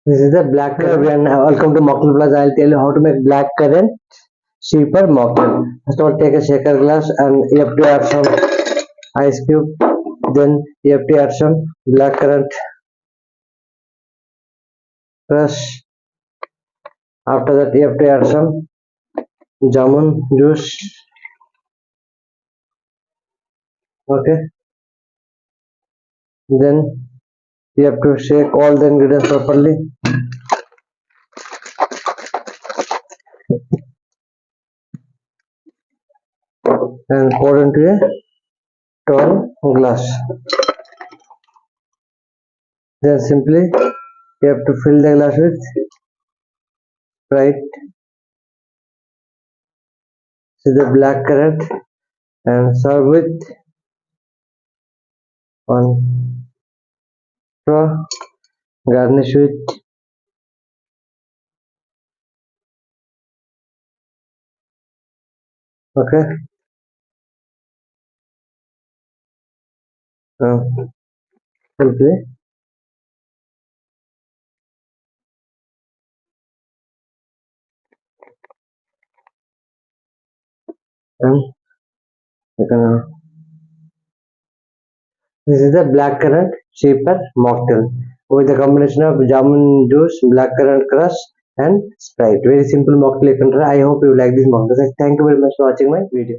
This is the black currant. Welcome to Mocktail Plus. I'll tell you how to make black currant cheaper mocktail. First of all, take a shaker glass and you have to add some ice cube. Then you have to add some black currant crush. After that, you have to add some jamun juice. Okay. Then you have to shake all the ingredients properly. And pour into a tall glass. Then simply you have to fill the glass with Sprite. See the black currant and serve with one straw. Garnish with okay. Simply and you can, this is the black currant cheaper mocktail with a combination of jamun juice, black currant crush, and Sprite. Very simple mocktail you can try. I hope you like this mocktail. Thank you very much for watching my video.